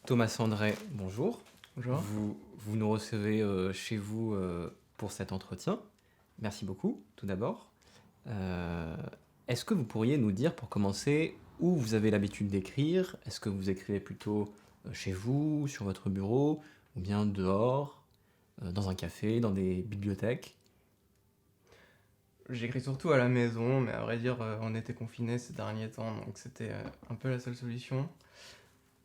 Thomas Sandret, bonjour. Bonjour. Vous nous recevez chez vous pour cet entretien. Merci beaucoup, tout d'abord. Euh, Est-ce que vous pourriez nous dire, pour commencer, où vous avez l'habitude d'écrire? Est-ce que vous écrivez plutôt chez vous, sur votre bureau, ou bien dehors, dans un café, dans des bibliothèques? J'écris surtout à la maison, mais à vrai dire, on était confinés ces derniers temps, donc c'était un peu la seule solution.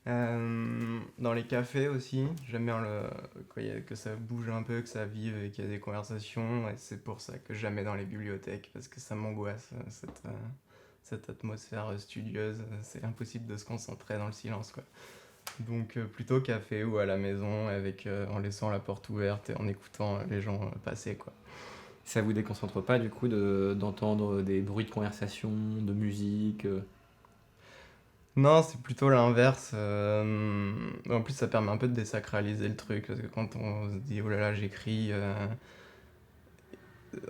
Dans les cafés aussi, j'aime bien que ça bouge un peu, que ça vive et qu'il y a des conversations, et c'est pour ça que jamais dans les bibliothèques, parce que ça m'angoisse, cette atmosphère studieuse, c'est impossible de se concentrer dans le silence, quoi. Donc plutôt café ou à la maison, en laissant la porte ouverte et en écoutant les gens passer, quoi. Ça vous déconcentre pas, du coup, d'entendre des bruits de conversation, de musique? Non, c'est plutôt l'inverse. En plus, ça permet un peu de désacraliser le truc, parce que quand on se dit, oh là là, j'écris,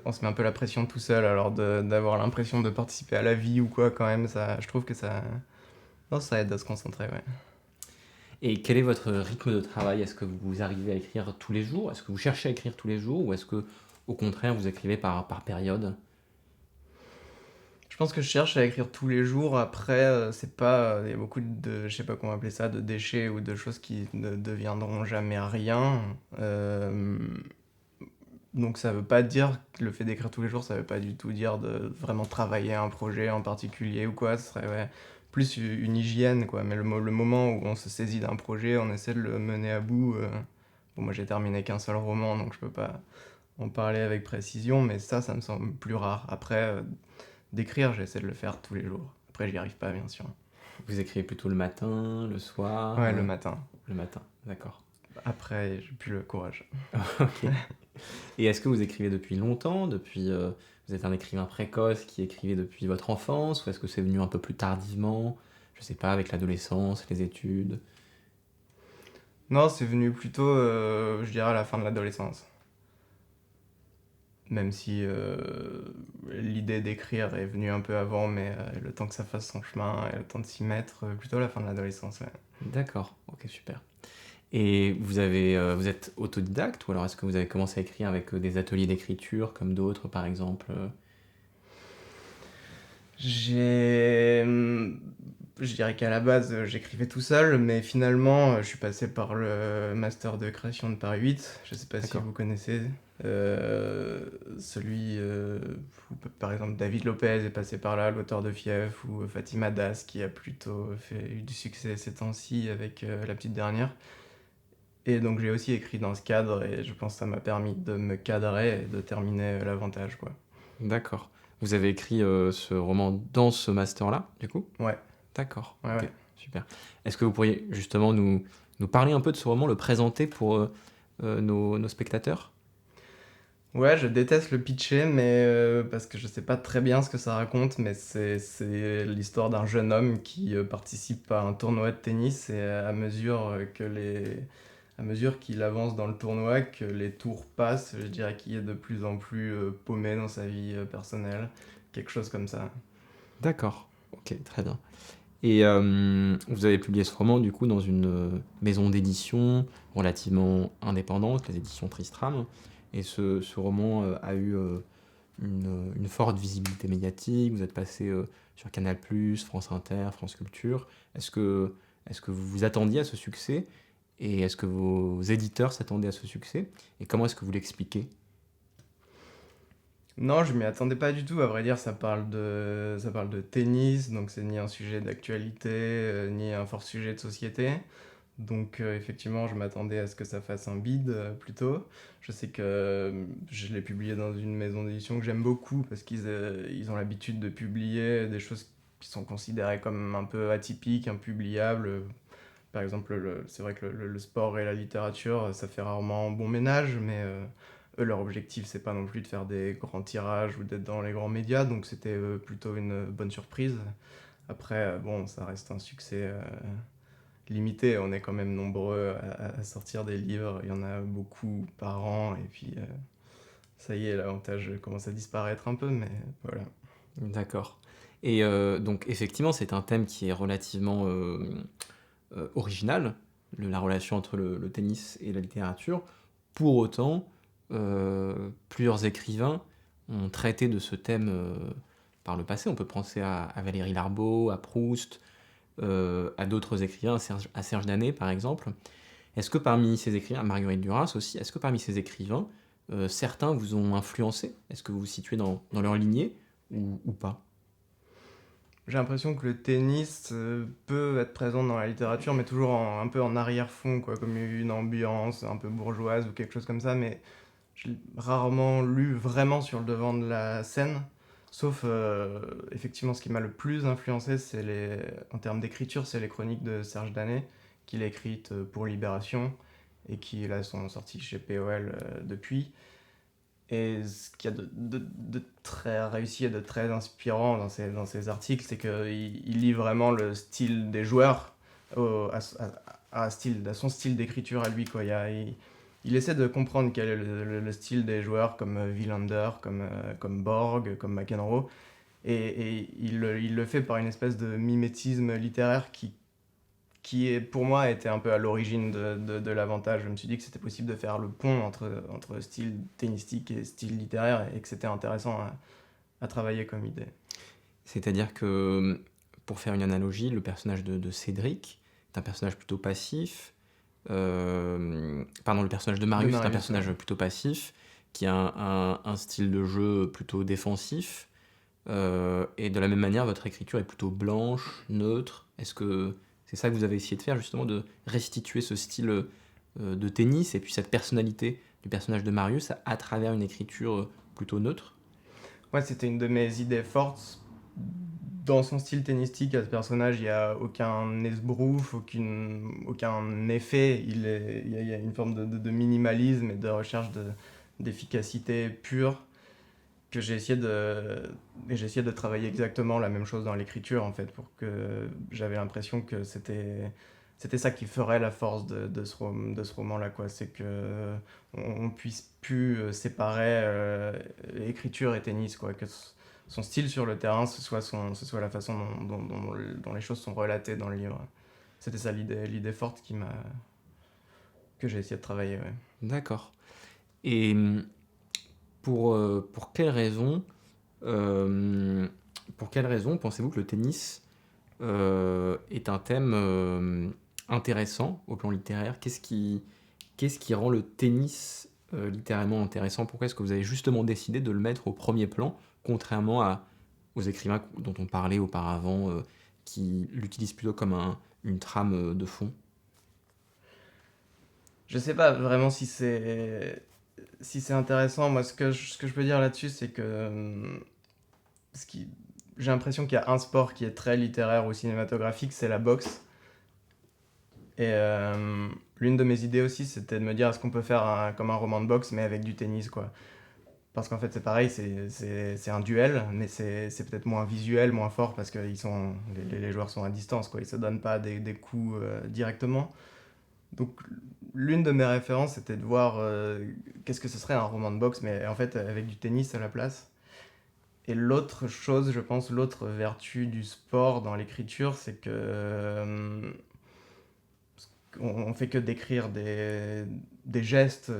on se met un peu la pression tout seul, alors d'avoir l'impression de participer à la vie ou quoi, quand même, je trouve que ça, non, ça aide à se concentrer, ouais. Et quel est votre rythme de travail? Est-ce que vous arrivez à écrire tous les jours? Est-ce que vous cherchez à écrire tous les jours? Ou est-ce que, au contraire, vous écrivez par période? Je pense que je cherche à écrire tous les jours. Après, c'est pas, il y a beaucoup je sais pas comment appeler ça, de déchets ou de choses qui ne deviendront jamais rien. Euh, Donc ça veut pas dire que le fait d'écrire tous les jours, ça veut pas du tout dire de vraiment travailler un projet en particulier ou quoi. Ce serait ouais, plus une hygiène, quoi. Mais le moment où on se saisit d'un projet, on essaie de le mener à bout. Bon, moi j'ai terminé qu'un seul roman, donc je peux pas en parler avec précision, mais ça me semble plus rare. Après, d'écrire, j'essaie de le faire tous les jours. Après, j'y arrive pas, bien sûr. Vous écrivez plutôt le matin, le soir? Ouais, le matin. Le matin, d'accord. Après, j'ai plus le courage. Ok. Et est-ce que vous écrivez depuis longtemps? Vous êtes un écrivain précoce qui écrivait depuis votre enfance? Ou est-ce que c'est venu un peu plus tardivement? Je sais pas, avec l'adolescence, les études? Non, c'est venu plutôt, je dirais, à la fin de l'adolescence. Même si l'idée d'écrire est venue un peu avant, mais le temps que ça fasse son chemin et le temps de s'y mettre, plutôt à la fin de l'adolescence, ouais. D'accord, ok, super. Et vous êtes autodidacte, ou alors est-ce que vous avez commencé à écrire avec des ateliers d'écriture comme d'autres, par exemple? J'ai... Je dirais qu'à la base, j'écrivais tout seul, mais finalement, je suis passé par le master de création de Paris 8. Je sais pas si D'accord. vous connaissez. Celui où, par exemple, David Lopez est passé par là, l'auteur de Fief, ou Fatima Das, qui a plutôt eu du succès ces temps-ci avec La Petite Dernière. Et donc j'ai aussi écrit dans ce cadre, et je pense que ça m'a permis de me cadrer et de terminer l'avantage, quoi. D'accord. Vous avez écrit ce roman dans ce master-là, du coup? Ouais, D'accord, ouais, ok, ouais. super. Est-ce que vous pourriez justement nous parler un peu de ce roman, le présenter pour nos spectateurs? Ouais, je déteste le pitcher, mais parce que je sais pas très bien ce que ça raconte, mais c'est l'histoire d'un jeune homme qui participe à un tournoi de tennis et à mesure qu'il avance dans le tournoi, que les tours passent, je dirais qu'il est de plus en plus paumé dans sa vie personnelle, quelque chose comme ça. D'accord, ok, très bien. Et vous avez publié ce roman, du coup, dans une maison d'édition relativement indépendante, les éditions Tristram. Et ce roman a eu une forte visibilité médiatique. Vous êtes passé sur Canal+, France Inter, France Culture. Est-ce que vous vous attendiez à ce succès? Et est-ce que vos éditeurs s'attendaient à ce succès? Et comment est-ce que vous l'expliquez? Non, je m'y attendais pas du tout. À vrai dire, ça parle de tennis, donc c'est ni un sujet d'actualité, ni un fort sujet de société. Donc effectivement, je m'attendais à ce que ça fasse un bid plutôt. Je sais que je l'ai publié dans une maison d'édition que j'aime beaucoup parce ils ont l'habitude de publier des choses qui sont considérées comme un peu atypiques, impubliables. Par exemple, c'est vrai que le sport et la littérature, ça fait rarement bon ménage, mais eux, leur objectif, c'est pas non plus de faire des grands tirages ou d'être dans les grands médias, donc c'était plutôt une bonne surprise. Après, bon, ça reste un succès limité, on est quand même nombreux à sortir des livres, il y en a beaucoup par an, et puis ça y est, l'avantage commence à disparaître un peu, mais voilà. D'accord. Et donc, effectivement, c'est un thème qui est relativement original. la relation entre le tennis et la littérature. Pour autant, plusieurs écrivains ont traité de ce thème par le passé. On peut penser à Valérie Larbaud, à Proust, à d'autres écrivains, à Serge Danet par exemple. Est-ce que parmi ces écrivains, à Marguerite Duras aussi, est-ce que parmi ces écrivains, certains vous ont influencé? Est-ce que vous vous situez dans leur lignée ou pas? J'ai l'impression que le tennis peut être présent dans la littérature, mais toujours un peu en arrière-fond, quoi, comme une ambiance un peu bourgeoise ou quelque chose comme ça, mais je l'ai rarement lu vraiment sur le devant de la scène. Sauf, effectivement, ce qui m'a le plus influencé, en termes d'écriture, c'est les chroniques de Serge Danet, qu'il a écrites pour Libération, et qui, là, sont sorties chez POL depuis. Et ce qu'il y a de très réussi et de très inspirant dans ces articles, c'est qu'il lit vraiment le style des joueurs à son style d'écriture à lui, quoi. Il essaie de comprendre quel est le style des joueurs comme Wilander, comme Borg, comme McEnroe, et il le fait par une espèce de mimétisme littéraire pour moi, était un peu à l'origine de l'avantage. Je me suis dit que c'était possible de faire le pont entre style tennistique et style littéraire, et que c'était intéressant à travailler comme idée. C'est-à-dire que, pour faire une analogie, le personnage de Cédric est un personnage plutôt passif. Pardon, le personnage de Marius est un personnage plutôt passif, qui a un style de jeu plutôt défensif. Et de la même manière, votre écriture est plutôt blanche, neutre. Est-ce que c'est ça que vous avez essayé de faire, justement, de restituer ce style de tennis et puis cette personnalité du personnage de Marius à travers une écriture plutôt neutre? Ouais, c'était une de mes idées fortes. Dans son style tennistique, à ce personnage, il n'y a aucun esbrouf, aucun effet. Il y a une forme de minimalisme et de recherche d'efficacité pure que j'ai essayé de travailler exactement la même chose dans l'écriture, en fait, pour que j'avais l'impression que c'était ça qui ferait la force de ce roman-là, quoi. C'est que on puisse plus séparer écriture et tennis, quoi. Que son style sur le terrain, ce soit la façon dont les choses sont relatées dans le livre. C'était ça l'idée forte que j'ai essayé de travailler, ouais. D'accord. Et pour quelle raison, pensez-vous que le tennis est un thème intéressant au plan littéraire? Qu'est-ce qui rend le tennis littéralement intéressant? Pourquoi est-ce que vous avez justement décidé de le mettre au premier plan, contrairement aux écrivains dont on parlait auparavant, qui l'utilisent plutôt comme une trame de fond? Je sais pas vraiment si c'est intéressant. Moi, ce que je peux dire là-dessus, c'est que ce qui, j'ai l'impression qu'il y a un sport qui est très littéraire ou cinématographique, c'est la boxe. Et l'une de mes idées aussi, c'était de me dire, est-ce qu'on peut faire comme un roman de boxe, mais avec du tennis, quoi. Parce qu'en fait, c'est pareil, c'est un duel, mais c'est peut-être moins visuel, moins fort, parce que les joueurs sont à distance, quoi. Ils se donnent pas des coups directement. Donc, l'une de mes références, c'était de voir qu'est-ce que ce serait un roman de boxe, mais en fait, avec du tennis à la place. Et l'autre chose, je pense, l'autre vertu du sport dans l'écriture, c'est que on fait que décrire des gestes,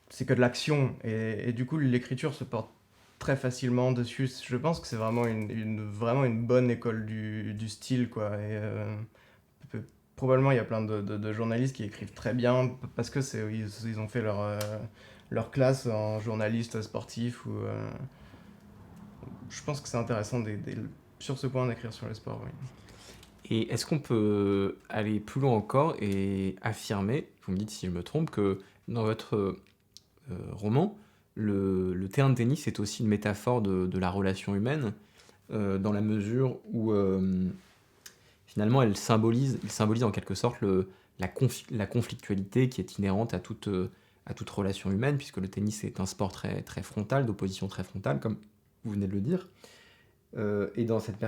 c'est que de l'action. Et du coup, l'écriture se porte très facilement dessus. Je pense que c'est vraiment vraiment une bonne école du style, quoi. Et probablement, il y a plein de journalistes qui écrivent très bien parce que ils ont fait leur classe en journaliste sportif. Je pense que c'est intéressant sur ce point d'écrire sur le sport, oui. Et est-ce qu'on peut aller plus loin encore et affirmer, vous me dites si je me trompe, que dans votre roman, le terrain de tennis est aussi une métaphore de la relation humaine, dans la mesure où finalement il symbolise en quelque sorte la conflictualité qui est inhérente à toute relation humaine, puisque le tennis est un sport très, très frontal, d'opposition très frontale, comme vous venez de le dire. Et dans cette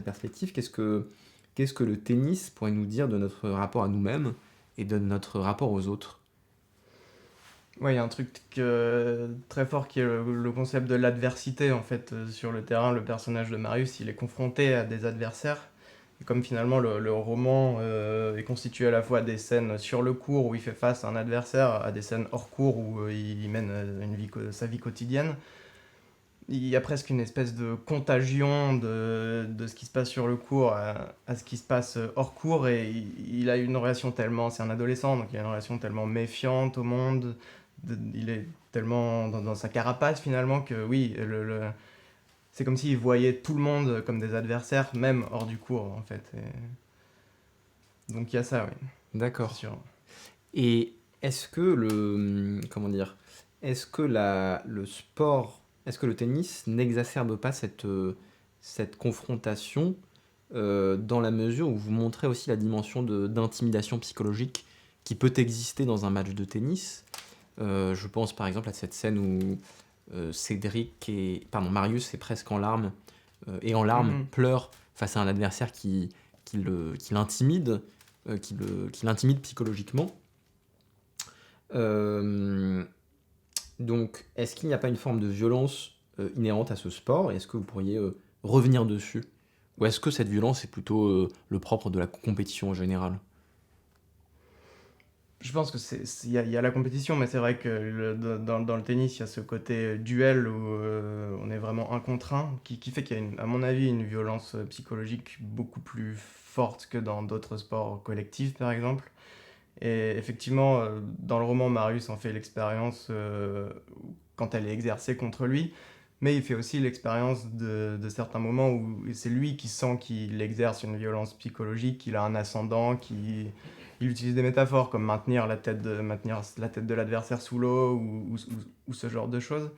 perspective, qu'est-ce que le tennis pourrait nous dire de notre rapport à nous-mêmes et de notre rapport aux autres? Ouais, il y a un truc très fort qui est le concept de l'adversité, en fait. Sur le terrain, le personnage de Marius, il est confronté à des adversaires. Comme finalement le roman est constitué à la fois des scènes sur le court où il fait face à un adversaire, à des scènes hors court où il mène sa vie quotidienne, il y a presque une espèce de contagion de ce qui se passe sur le court à ce qui se passe hors court, et il a une relation tellement, c'est un adolescent, donc il a une relation tellement méfiante au monde, il est tellement dans sa carapace finalement que oui, c'est comme s'il voyait tout le monde comme des adversaires, même hors du cours en fait. Donc il y a ça, oui, c'est D'accord. sûr. Et est-ce que comment dire, est-ce que le sport, est-ce que le tennis n'exacerbe pas cette confrontation dans la mesure où vous montrez aussi la dimension d'intimidation psychologique qui peut exister dans un match de tennis. Je pense par exemple à cette scène où Marius est presque en larmes, Mhm. pleure face à un adversaire qui l'intimide, qui l'intimide psychologiquement. Euh, donc, est-ce qu'il n'y a pas une forme de violence inhérente à ce sport? Et est-ce que vous pourriez revenir dessus? Ou est-ce que cette violence est plutôt le propre de la compétition en général? Je pense que il y a la compétition, mais c'est vrai que dans le tennis, il y a ce côté duel où on est vraiment un contre un, qui fait qu'il y a, à mon avis, une violence psychologique beaucoup plus forte que dans d'autres sports collectifs, par exemple. Et effectivement, dans le roman, Marius en fait l'expérience quand elle est exercée contre lui, mais il fait aussi l'expérience de certains moments où c'est lui qui sent qu'il exerce une violence psychologique, qu'il a un ascendant, il utilise des métaphores comme maintenir la tête de l'adversaire sous l'eau ou ce genre de choses.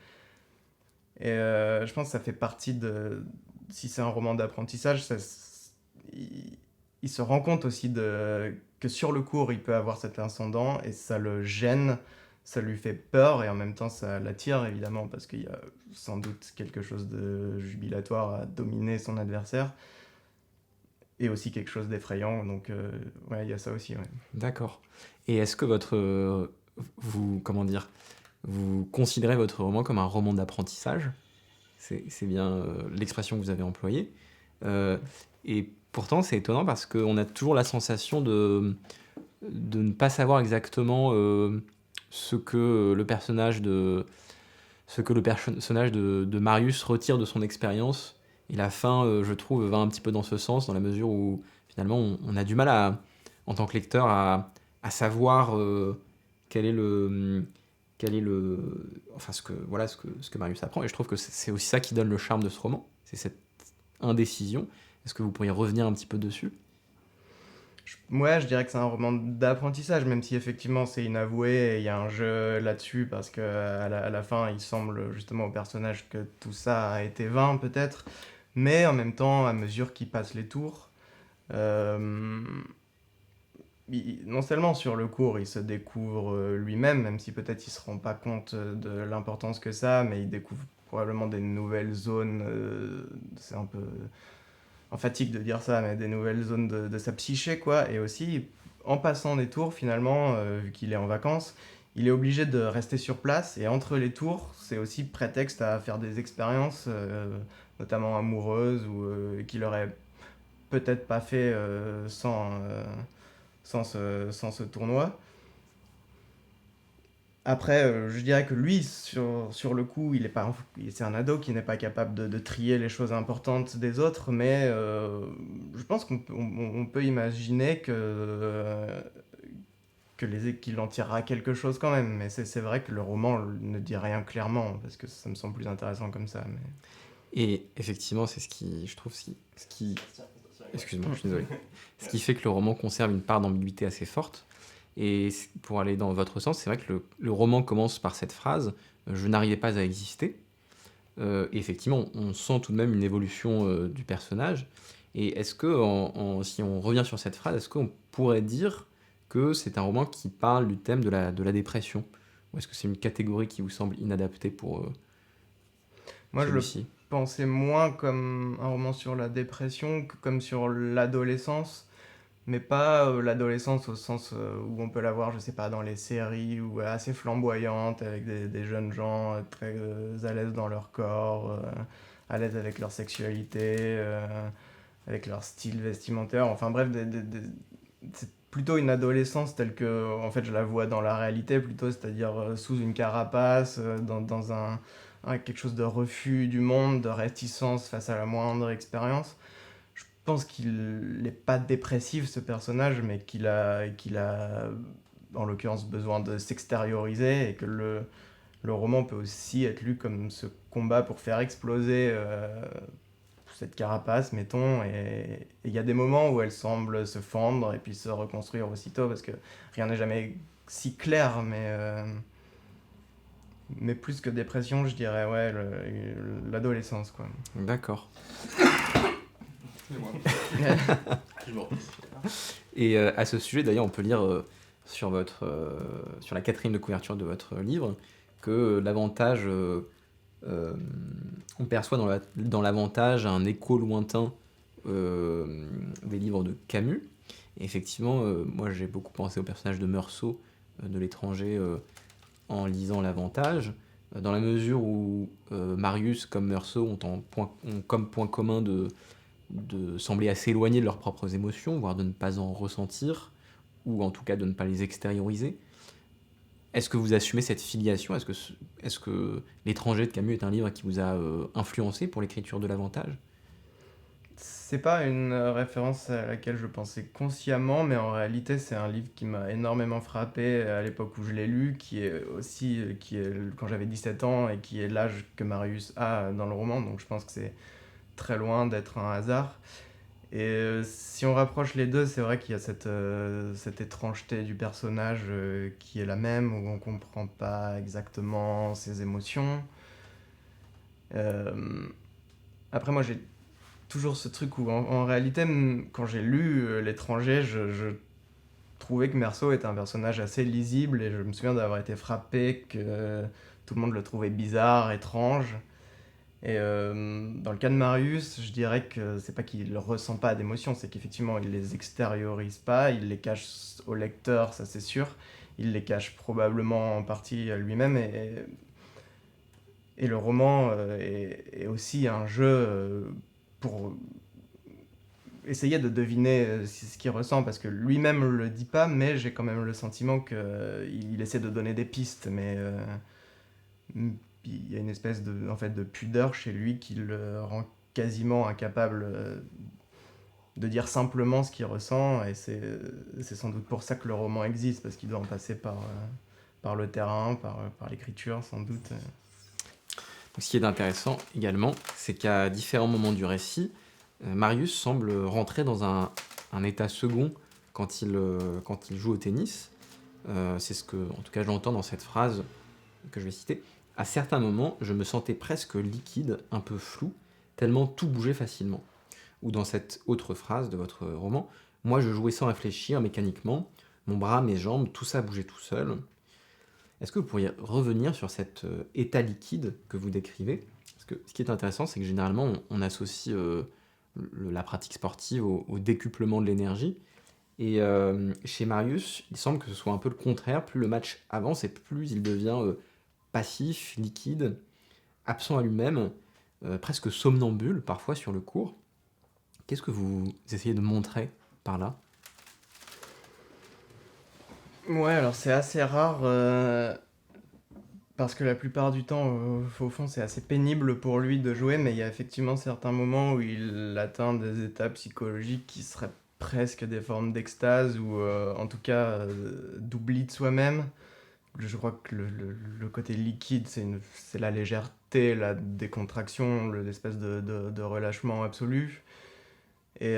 Et je pense que ça fait partie de... Si c'est un roman d'apprentissage, il, il se rend compte aussi que sur le cours, il peut avoir cet ascendant et ça le gêne, ça lui fait peur et en même temps ça l'attire évidemment parce qu'il y a sans doute quelque chose de jubilatoire à dominer son adversaire et aussi quelque chose d'effrayant. Donc ouais, il y a ça aussi. Ouais. D'accord. Et est-ce que comment dire, vous considérez votre roman comme un roman d'apprentissage? C'est bien l'expression que vous avez employée. Euh, et pourtant, c'est étonnant parce qu'on a toujours la sensation de ne pas savoir exactement ce que le personnage de Marius retire de son expérience. Et la fin, je trouve, va un petit peu dans ce sens, dans la mesure où finalement on a du mal en tant que lecteur à savoir quel est enfin ce que Marius apprend. Et je trouve que c'est aussi ça qui donne le charme de ce roman, c'est cette indécision. Est-ce que vous pourriez revenir un petit peu dessus? Ouais, je dirais que c'est un roman d'apprentissage, même si effectivement c'est inavoué et il y a un jeu là-dessus parce que à la fin il semble justement au personnage que tout ça a été vain peut-être, mais en même temps à mesure qu'il passe les tours, euh, non seulement sur le cours il se découvre lui-même, même si peut-être il se rend pas compte de l'importance que ça, mais il découvre probablement des nouvelles zones, c'est un peu emphatique de dire ça, mais des nouvelles zones de sa psyché, quoi. Et aussi, en passant des tours, finalement, vu qu'il est en vacances, il est obligé de rester sur place. Et entre les tours, c'est aussi prétexte à faire des expériences, notamment amoureuses, ou qu'il aurait peut-être pas fait sans ce tournoi. Après, je dirais que lui, sur le coup, il est pas, c'est un ado qui n'est pas capable de trier les choses importantes des autres, mais je pense on peut imaginer qu'il en tirera quelque chose quand même. Mais c'est vrai que le roman ne dit rien clairement, parce que ça me semble plus intéressant comme ça. Mais... Et effectivement, c'est ce qui, je trouve, excuse-moi, je suis désolé. Ce qui fait que le roman conserve une part d'ambiguïté assez forte. Et pour aller dans votre sens, c'est vrai que le roman commence par cette phrase je n'arrivais pas à exister. Et effectivement, on sent tout de même une évolution du personnage. Et est-ce que, si on revient sur cette phrase, est-ce qu'on pourrait dire que c'est un roman qui parle du thème de la dépression? Ou est-ce que c'est une catégorie qui vous semble inadaptée pour Moi, je le celui-ci? pensais moins comme un roman sur la dépression que comme sur l'adolescence. Mais pas l'adolescence au sens où on peut la voir, je sais pas, dans les séries, ou assez flamboyante, avec des jeunes gens très à l'aise dans leur corps, à l'aise avec leur sexualité, avec leur style vestimentaire. Enfin bref, c'est plutôt une adolescence telle que en fait je la vois dans la réalité plutôt, c'est-à-dire sous une carapace, dans quelque chose de refus du monde, de réticence face à la moindre expérience. Je pense qu'il n'est pas dépressif ce personnage, mais qu'il a en l'occurrence besoin de s'extérioriser et que le roman peut aussi être lu comme ce combat pour faire exploser cette carapace, mettons, et il y a des moments où elle semble se fendre et puis se reconstruire aussitôt parce que rien n'est jamais si clair, mais plus que dépression, je dirais, ouais, l'adolescence, quoi. D'accord. Excusez-moi. Et à ce sujet, d'ailleurs, on peut lire sur sur la quatrième de couverture de votre livre que l'avantage, on perçoit dans l'avantage un écho lointain des livres de Camus. Et effectivement, moi j'ai beaucoup pensé au personnage de Meursault de l'étranger en lisant l'avantage, dans la mesure où Marius comme Meursault ont comme point commun de sembler assez éloignés de leurs propres émotions, voire de ne pas en ressentir, ou en tout cas de ne pas les extérioriser. Est-ce que vous assumez cette filiation ? Est-ce que L'étranger de Camus est un livre qui vous a influencé pour l'écriture de l'avantage ? C'est pas une référence à laquelle je pensais consciemment, mais en réalité, c'est un livre qui m'a énormément frappé à l'époque où je l'ai lu, qui est quand j'avais 17 ans et qui est l'âge que Marius a dans le roman, donc je pense que c'est très loin d'être un hasard. Et si on rapproche les deux, c'est vrai qu'il y a cette étrangeté du personnage qui est la même, où on comprend pas exactement ses émotions. Euh, Après, moi, j'ai toujours ce truc où, en réalité, quand j'ai lu L'étranger, je trouvais que Meursault était un personnage assez lisible, et je me souviens d'avoir été frappé que tout le monde le trouvait bizarre, étrange. Et dans le cas de Marius, je dirais que c'est pas qu'il ressent pas d'émotions, c'est qu'effectivement il les extériorise pas, il les cache au lecteur, ça c'est sûr. Il les cache probablement en partie à lui-même, et le roman est aussi un jeu pour essayer de deviner ce qu'il ressent, parce que lui-même le dit pas, mais j'ai quand même le sentiment qu'il essaie de donner des pistes, mais il y a une espèce en fait, de pudeur chez lui qui le rend quasiment incapable de dire simplement ce qu'il ressent, et c'est sans doute pour ça que le roman existe, parce qu'il doit en passer par le terrain, par l'écriture sans doute. Ce qui est intéressant également, c'est qu'à différents moments du récit, Marius semble rentrer dans un état second quand il joue au tennis. C'est ce que, en tout cas, j'entends dans cette phrase que je vais citer. À certains moments, je me sentais presque liquide, un peu flou, tellement tout bougeait facilement. Ou dans cette autre phrase de votre roman, moi je jouais sans réfléchir, mécaniquement, mon bras, mes jambes, tout ça bougeait tout seul. Est-ce que vous pourriez revenir sur cet état liquide que vous décrivez ? Parce que ce qui est intéressant, c'est que généralement, on associe la pratique sportive au décuplement de l'énergie. Et chez Marius, il semble que ce soit un peu le contraire. Plus le match avance et plus il devient passif, liquide, absent à lui-même, presque somnambule parfois sur le court. Qu'est-ce que vous essayez de montrer par là ? Ouais, alors c'est assez rare, parce que la plupart du temps, au fond, c'est assez pénible pour lui de jouer, mais il y a effectivement certains moments où il atteint des états psychologiques qui seraient presque des formes d'extase, ou en tout cas d'oubli de soi-même. Je crois que le côté liquide, c'est la légèreté, la décontraction, l'espèce de relâchement absolu. Et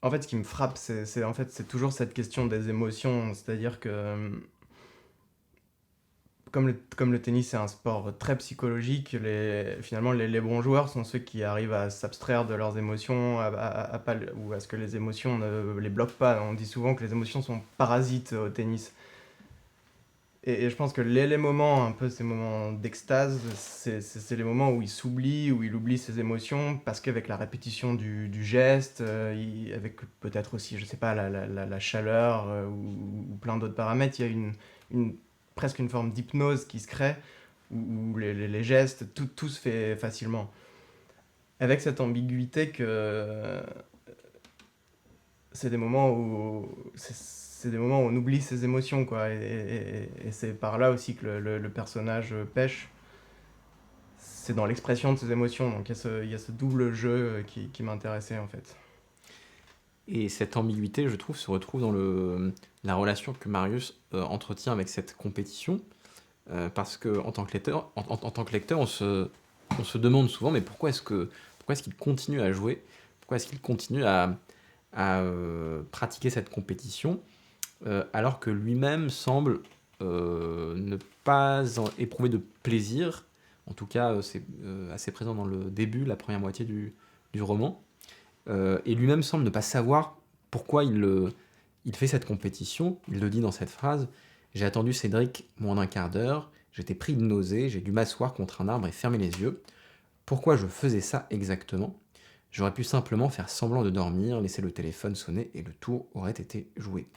en fait, ce qui me frappe, c'est toujours cette question des émotions. C'est-à-dire que, comme le tennis est un sport très psychologique, finalement, les bons joueurs sont ceux qui arrivent à s'abstraire de leurs émotions, ou à ce que les émotions ne les bloquent pas. On dit souvent que les émotions sont parasites au tennis. Et je pense que les moments, un peu ces moments d'extase, c'est les moments où il s'oublie, où il oublie ses émotions, parce qu'avec la répétition du geste, avec peut-être aussi, je sais pas, la chaleur ou plein d'autres paramètres, il y a presque une forme d'hypnose qui se crée, où les gestes, tout se fait facilement. avec cette ambiguïté que c'est des moments où c'est des moments où on oublie ses émotions, quoi. Et c'est par là aussi que le personnage pêche. C'est dans l'expression de ses émotions. Donc il y a ce double jeu qui m'intéressait en fait. Et cette ambiguïté, je trouve, se retrouve dans la relation que Marius entretient avec cette compétition. Parce que en tant que lecteur, en tant que lecteur, on se demande souvent, mais pourquoi est-ce qu'il continue à jouer? Pourquoi est-ce qu'il continue à pratiquer cette compétition alors que lui-même semble ne pas éprouver de plaisir? En tout cas, c'est assez présent dans le début, la première moitié du roman. Et lui-même semble ne pas savoir pourquoi il fait cette compétition. Il le dit dans cette phrase: j'ai attendu Cédric moins d'un quart d'heure, j'étais pris de nausée, j'ai dû m'asseoir contre un arbre et fermer les yeux. Pourquoi je faisais ça exactement? J'aurais pu simplement faire semblant de dormir, laisser le téléphone sonner et le tour aurait été joué.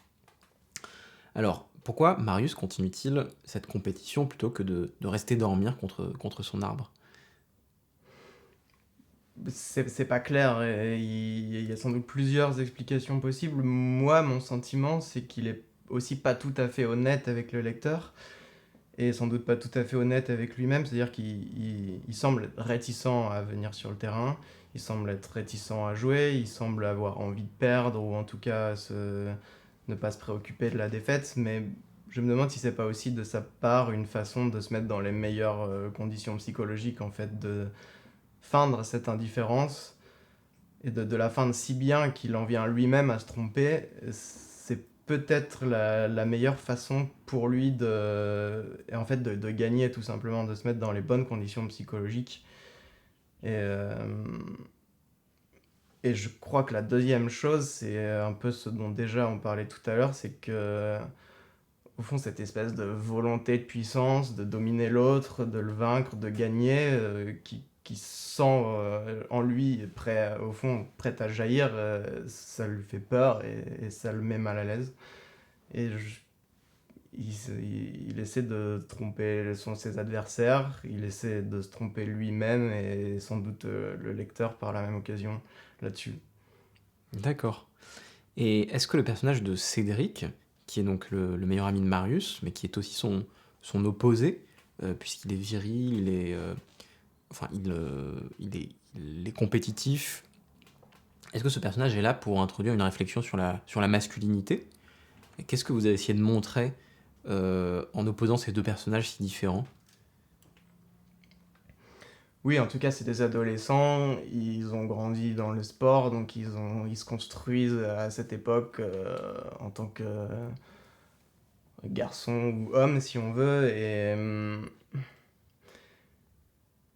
Alors, pourquoi Marius continue-t-il cette compétition plutôt que de rester dormir contre son arbre? C'est pas clair, et il y a sans doute plusieurs explications possibles. Moi, mon sentiment, c'est qu'il est aussi pas tout à fait honnête avec le lecteur, et sans doute pas tout à fait honnête avec lui-même, c'est-à-dire qu'il semble être réticent à venir sur le terrain, il semble être réticent à jouer, il semble avoir envie de perdre, ou en tout cas ne pas se préoccuper de la défaite, mais je me demande si c'est pas aussi de sa part une façon de se mettre dans les meilleures conditions psychologiques, en fait, de feindre cette indifférence et de la feindre si bien qu'il en vient lui-même à se tromper. C'est peut-être la meilleure façon pour lui en fait de gagner, tout simplement, de se mettre dans les bonnes conditions psychologiques. Et, euh, et je crois que la deuxième chose, c'est un peu ce dont déjà on parlait tout à l'heure, c'est que au fond, cette espèce de volonté de puissance, de dominer l'autre, de le vaincre, de gagner, qui sent en lui, au fond, prêt à jaillir, ça lui fait peur et ça le met mal à l'aise. Et il essaie de tromper ses adversaires, il essaie de se tromper lui-même et sans doute le lecteur par la même occasion là-dessus. D'accord. Et est-ce que le personnage de Cédric, qui est donc le meilleur ami de Marius, mais qui est aussi son opposé, puisqu'il est viril, il est compétitif, est-ce que ce personnage est là pour introduire une réflexion sur la masculinité? Et qu'est-ce que vous avez essayé de montrer en opposant ces deux personnages si différents? Oui, en tout cas, c'est des adolescents, ils ont grandi dans le sport, donc ils se construisent à cette époque en tant que garçon ou homme, si on veut.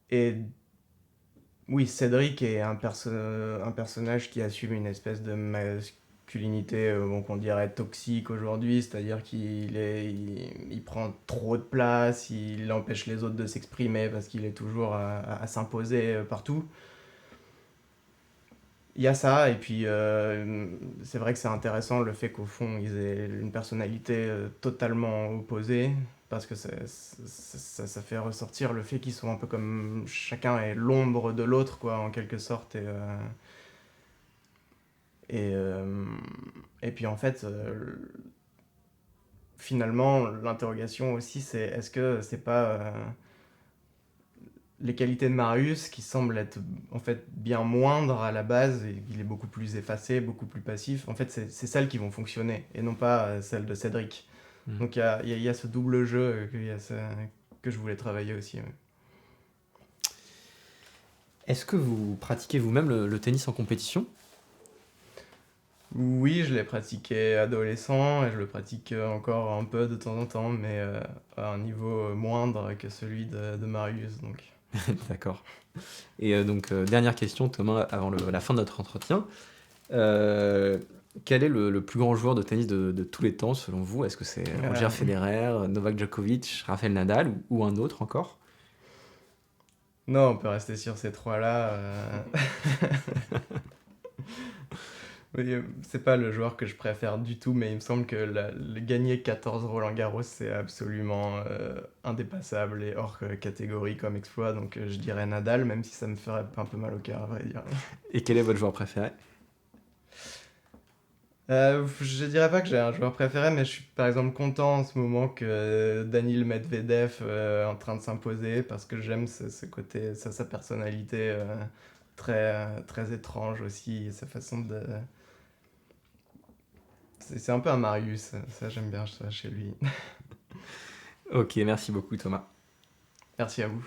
Et oui, Cédric est un personnage qui assume une espèce de masculinité bon, qu'on dirait toxique aujourd'hui, c'est-à-dire il prend trop de place, il empêche les autres de s'exprimer parce qu'il est toujours à s'imposer partout. Il y a ça, et puis c'est vrai que c'est intéressant le fait qu'au fond ils aient une personnalité totalement opposée, parce que ça fait ressortir le fait qu'ils sont un peu comme chacun est l'ombre de l'autre, quoi, en quelque sorte. Et, euh, et puis en fait, finalement, l'interrogation aussi, c'est est-ce que c'est pas les qualités de Marius qui semblent être en fait bien moindres à la base, et il est beaucoup plus effacé, beaucoup plus passif. En fait, c'est celles qui vont fonctionner et non pas celles de Cédric. Hmm. Donc il y a ce double jeu que je voulais travailler aussi. Ouais. Est-ce que vous pratiquez vous-même le tennis en compétition? Oui, je l'ai pratiqué adolescent et je le pratique encore un peu de temps en temps, mais à un niveau moindre que celui de Marius. Donc. D'accord. Et donc, dernière question, Thomas, avant la fin de notre entretien. Euh, Quel est le plus grand joueur de tennis de tous les temps, selon vous? Est-ce que c'est Roger Euh, Federer, Novak Djokovic, Rafael Nadal ou un autre encore? non, on peut rester sur ces trois-là. Oui, c'est pas le joueur que je préfère du tout, mais il me semble que le gagner 14 Roland-Garros, c'est absolument indépassable et hors catégorie comme exploit. Donc je dirais Nadal, même si ça me ferait un peu mal au cœur, à vrai dire. Et quel est votre joueur préféré? Je dirais pas que j'ai un joueur préféré, mais je suis par exemple content en ce moment que Daniil Medvedev est en train de s'imposer parce que j'aime ce côté, sa personnalité très étrange aussi, et sa façon de. C'est un peu un Marius, ça j'aime bien ça chez lui. Ok, merci beaucoup Thomas. Merci à vous.